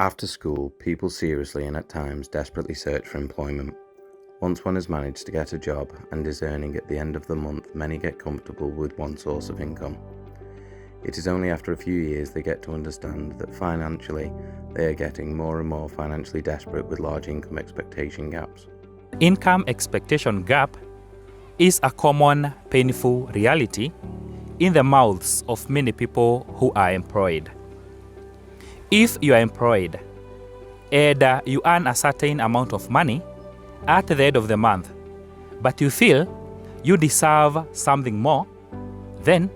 After school, people seriously and at times desperately search for employment. Once one has managed to get a job and is earning at the end of the month, many get comfortable with one source of income. It is only after a few years they get to understand that financially they are getting more and more financially desperate with large income expectation gaps. Income expectation gap is a common painful reality in the mouths of many people who are employed. If you are employed and you earn a certain amount of money at the end of the month, but you feel you deserve something more, then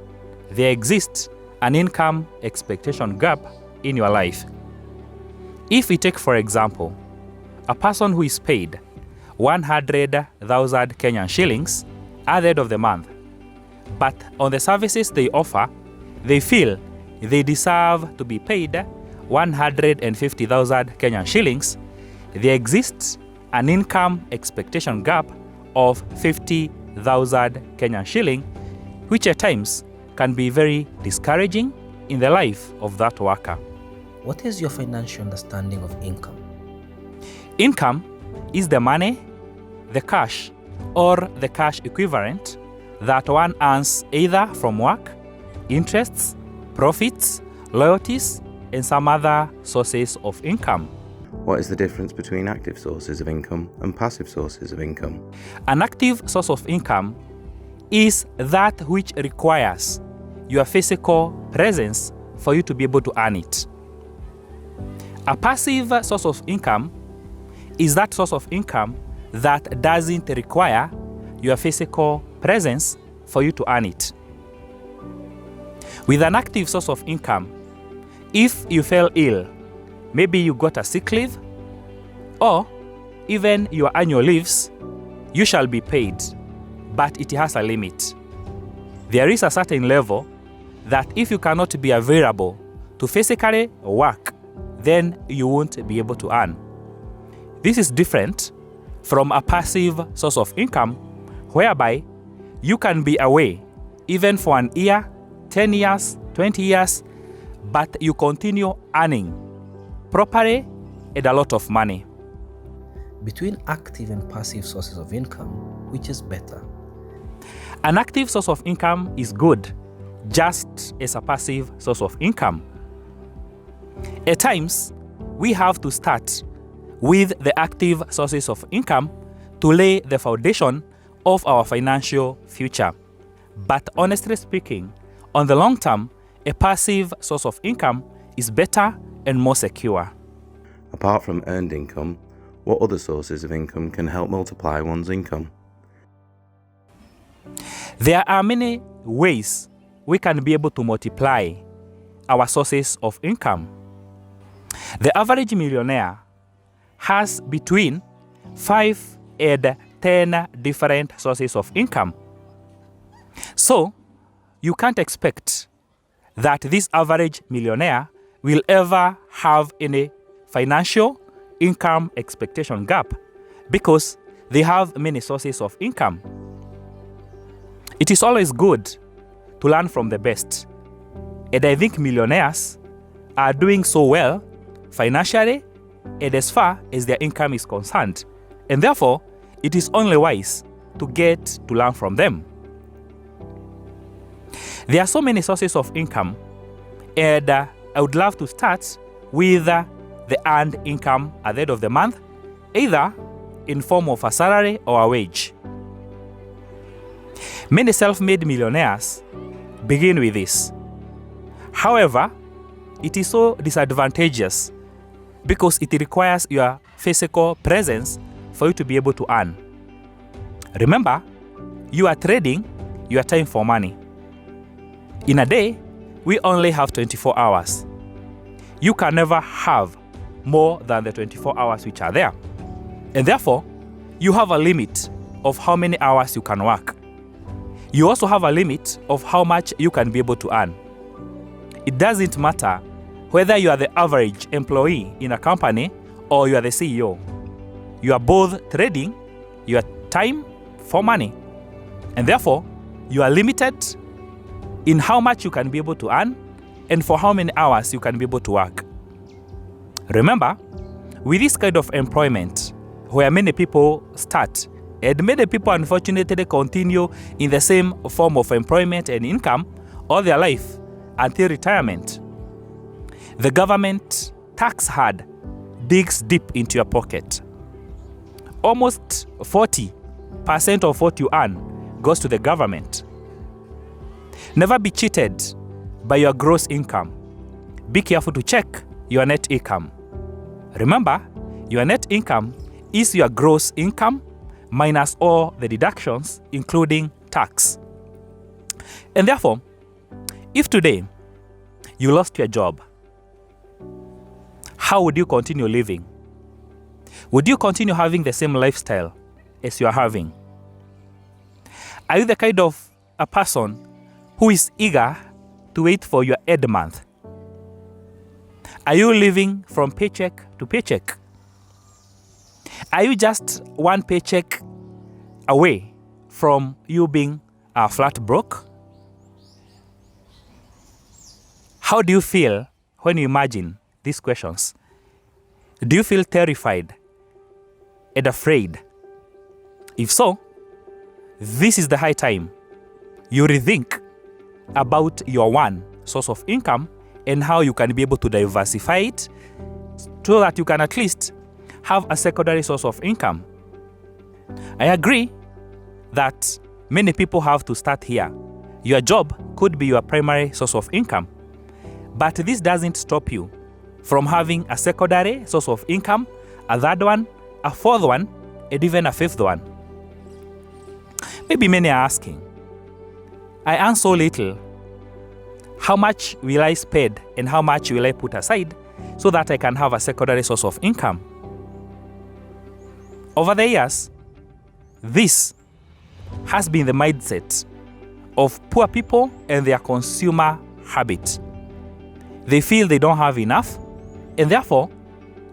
there exists an income expectation gap in your life. If we take, for example, a person who is paid 100,000 Kenyan shillings at the end of the month, but on the services they offer, they feel they deserve to be paid 150,000 Kenyan shillings, there exists an income expectation gap of 50,000 Kenyan shilling, which at times can be very discouraging in the life of that worker. What is your financial understanding of income? Income is the money, the cash, or the cash equivalent that one earns either from work, interests, profits, loyalties, and some other sources of income. What is the difference between active sources of income and passive sources of income? An active source of income is that which requires your physical presence for you to be able to earn it. A passive source of income is that source of income that doesn't require your physical presence for you to earn it. With an active source of income, if you fell ill, maybe you got a sick leave, or even your annual leaves, you shall be paid, but it has a limit. There is a certain level that if you cannot be available to physically work, then you won't be able to earn. This is different from a passive source of income, whereby you can be away even for an year, 10 years, 20 years, but you continue earning properly and a lot of money. Between active and passive sources of income, which is better? An active source of income is good, just as a passive source of income. At times, we have to start with the active sources of income to lay the foundation of our financial future. But honestly speaking, on the long term, a passive source of income is better and more secure. Apart from earned income, what other sources of income can help multiply one's income? There are many ways we can be able to multiply our sources of income. The average millionaire has between 5 and 10 different sources of income. So, you can't expect that this average millionaire will ever have any financial income expectation gap because they have many sources of income. It is always good to learn from the best. And I think millionaires are doing so well financially and as far as their income is concerned. And therefore, it is only wise to get to learn from them. There are so many sources of income, and I would love to start with the earned income at the end of the month, either in form of a salary or a wage. Many self-made millionaires begin with this. However, it is so disadvantageous because it requires your physical presence for you to be able to earn. Remember, you are trading your time for money. In a day, we only have 24 hours. You can never have more than the 24 hours which are there. And therefore, you have a limit of how many hours you can work. You also have a limit of how much you can be able to earn. It doesn't matter whether you are the average employee in a company or you are the CEO. You are both trading your time for money. And therefore, you are limited in how much you can be able to earn and for how many hours you can be able to work. Remember, with this kind of employment, where many people start, and many people unfortunately continue in the same form of employment and income all their life until retirement, the government tax hard digs deep into your pocket. Almost 40% of what you earn goes to the government. Never be cheated by your gross income. Be careful to check your net income. Remember, your net income is your gross income minus all the deductions, including tax. And therefore, if today you lost your job, how would you continue living? Would you continue having the same lifestyle as you are having? Are you the kind of a person who is eager to wait for your end month? Are you living from paycheck to paycheck? Are you just one paycheck away from you being flat broke? How do you feel when you imagine these questions? Do you feel terrified and afraid? If so, this is the high time you rethink about your one source of income and how you can be able to diversify it so that you can at least have a secondary source of income. I agree that many people have to start here. Your job could be your primary source of income, but this doesn't stop you from having a secondary source of income, a third one, a fourth one, and even a fifth one. Maybe many are asking, I earn so little. How much will I spend and how much will I put aside so that I can have a secondary source of income? Over the years, this has been the mindset of poor people and their consumer habit. They feel they don't have enough, and therefore,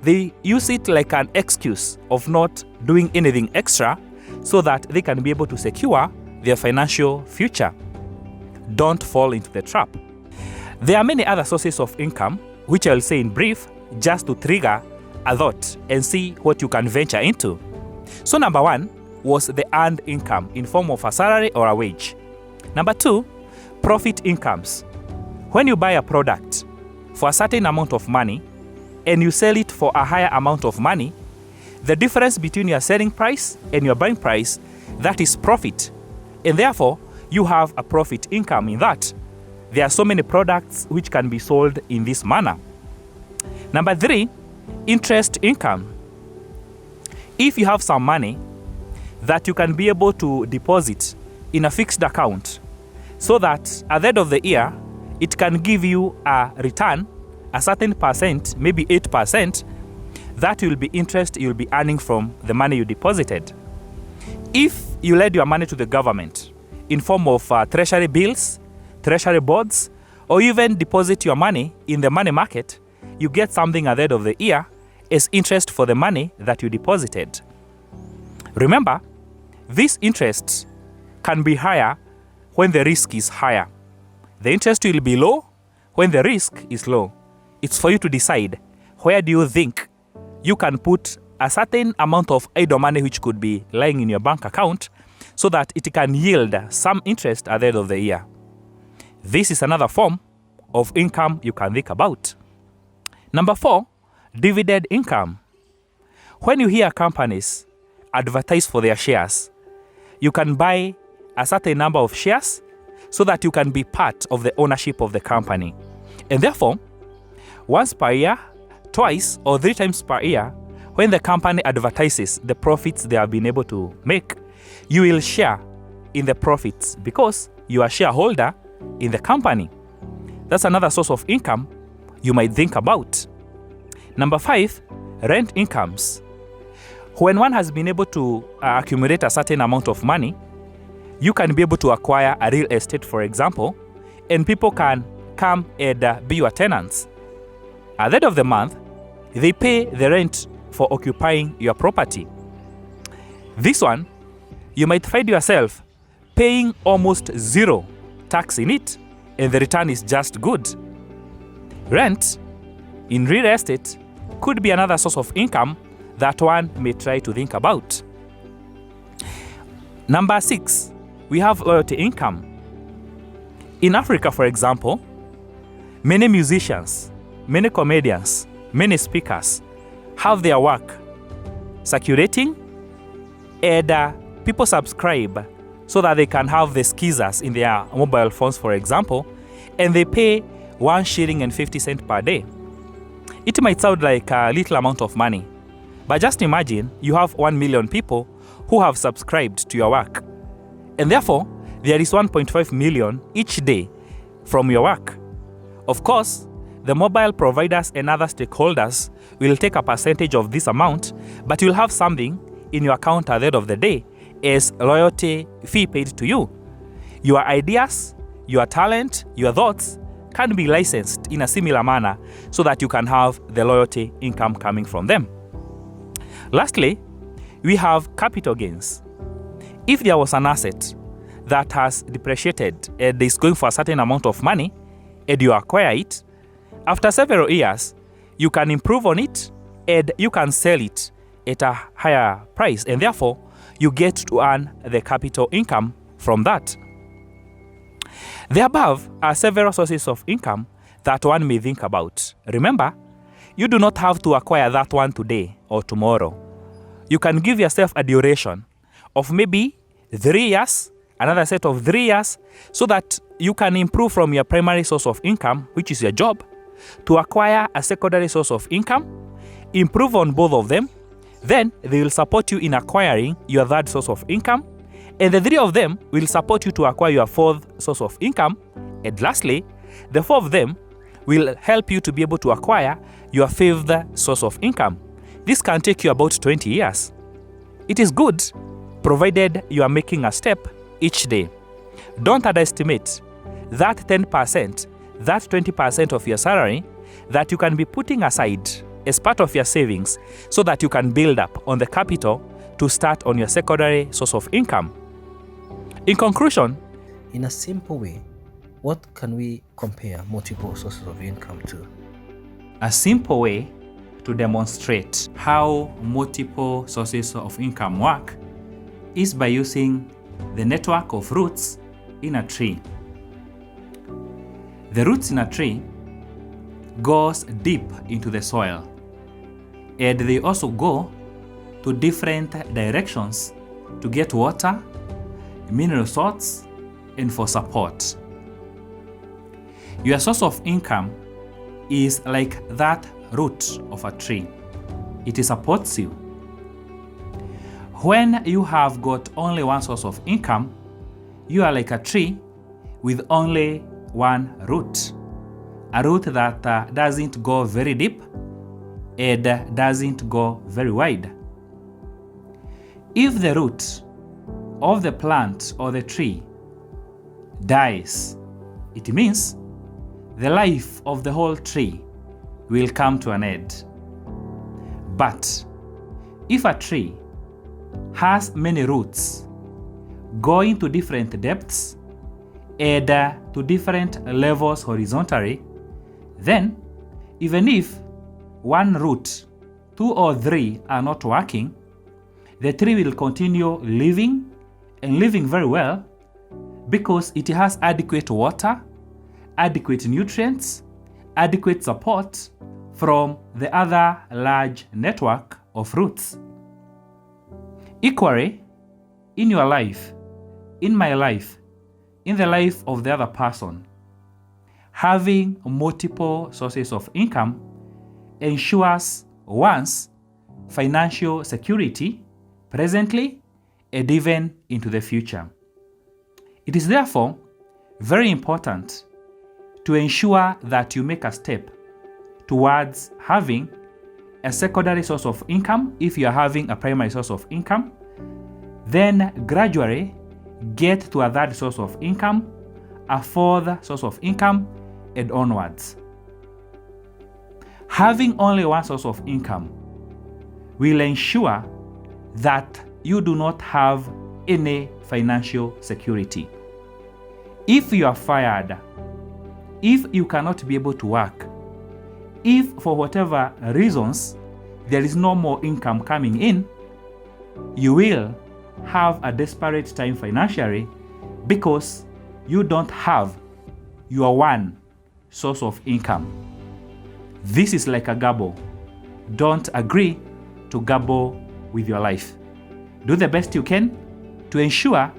they use it like an excuse of not doing anything extra so that they can be able to secure their financial future. Don't fall into the trap. There are many other sources of income, which I'll say in brief, just to trigger a thought and see what you can venture into. So number one was the earned income in form of a salary or a wage. Number two, profit incomes. When you buy a product for a certain amount of money and you sell it for a higher amount of money, the difference between your selling price and your buying price, that is profit. And therefore, you have a profit income in that. There are so many products which can be sold in this manner. Number three, interest income. If you have some money that you can be able to deposit in a fixed account so that at the end of the year, it can give you a return, a certain percent, maybe 8%, that will be interest you'll be earning from the money you deposited. If you lend your money to the government in form of treasury bills, treasury boards, or even deposit your money in the money market, you get something at the end of the year as interest for the money that you deposited. Remember, this interest can be higher when the risk is higher. The interest will be low when the risk is low. It's for you to decide where do you think you can put a certain amount of idle money which could be lying in your bank account so that it can yield some interest at the end of the year. This is another form of income you can think about. Number four, dividend income. When you hear companies advertise for their shares, you can buy a certain number of shares so that you can be part of the ownership of the company. And therefore, once per year, twice or 3 times per year, when the company advertises the profits they have been able to make, you will share in the profits because you are a shareholder in the company. That's another source of income you might think about. Number 5, rent incomes. When one has been able to accumulate a certain amount of money, you can be able to acquire a real estate, for example, and people can come and be your tenants. At the end of the month, they pay the rent for occupying your property. This one, you might find yourself paying almost zero tax in it, and the return is just good. Rent in real estate could be another source of income that one may try to think about. Number 6, we have loyalty income. In Africa, for example, many musicians, many comedians, many speakers have their work circulating, and people subscribe so that they can have the skizzers in their mobile phones, for example, and they pay 1 shilling and 50 cents per day. It might sound like a little amount of money, but just imagine you have 1 million people who have subscribed to your work, and therefore there is 1.5 million each day from your work. Of course, the mobile providers and other stakeholders will take a percentage of this amount, but you'll have something in your account at the end of the day as a loyalty fee paid to you. Your ideas, your talent, your thoughts can be licensed in a similar manner so that you can have the loyalty income coming from them. Lastly, we have capital gains. If there was an asset that has depreciated and is going for a certain amount of money and you acquire it, after several years, you can improve on it and you can sell it at a higher price, and therefore you get to earn the capital income from that. The above are several sources of income that one may think about. Remember, you do not have to acquire that one today or tomorrow. You can give yourself a duration of maybe 3 years, another set of 3 years, so that you can improve from your primary source of income, which is your job, to acquire a secondary source of income, improve on both of them, then they will support you in acquiring your third source of income, and the 3 of them will support you to acquire your 4th source of income, and lastly, the 4 of them will help you to be able to acquire your 5th source of income. This can take you about 20 years. It is good, provided you are making a step each day. Don't underestimate that 10%, that 20% of your salary that you can be putting aside as part of your savings so that you can build up on the capital to start on your secondary source of income. In conclusion, in a simple way, what can we compare multiple sources of income to? a simple way to demonstrate how multiple sources of income work is by using the network of roots in a tree. The roots in a tree goes deep into the soil, and they also go to different directions to get water, mineral salts, and for support. Your source of income is like that root of a tree. It supports you. When you have got only one source of income, you are like a tree with only one root. A root that doesn't go very deep and doesn't go very wide. If the root of the plant or the tree dies, it means the life of the whole tree will come to an end. But if a tree has many roots going to different depths and to different levels horizontally, then even if one root, 2 or 3 are not working, the tree will continue living and living very well because it has adequate water, adequate nutrients, adequate support from the other large network of roots. Equally, in your life, in my life, in the life of the other person, having multiple sources of income ensures one's financial security presently and even into the future. It is therefore very important to ensure that you make a step towards having a secondary source of income if you are having a primary source of income, then gradually get to a third source of income, a fourth source of income, and onwards. Having only one source of income will ensure that you do not have any financial security. If you are fired, if you cannot be able to work, if for whatever reasons there is no more income coming in, you will have a desperate time financially because you don't have your one source of income. This is like a gamble. Don't agree to gamble with your life. Do the best you can to ensure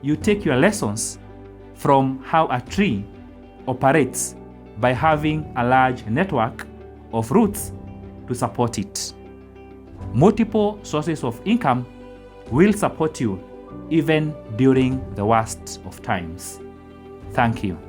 you take your lessons from how a tree operates by having a large network of roots to support it. Multiple sources of income will support you even during the worst of times. Thank you.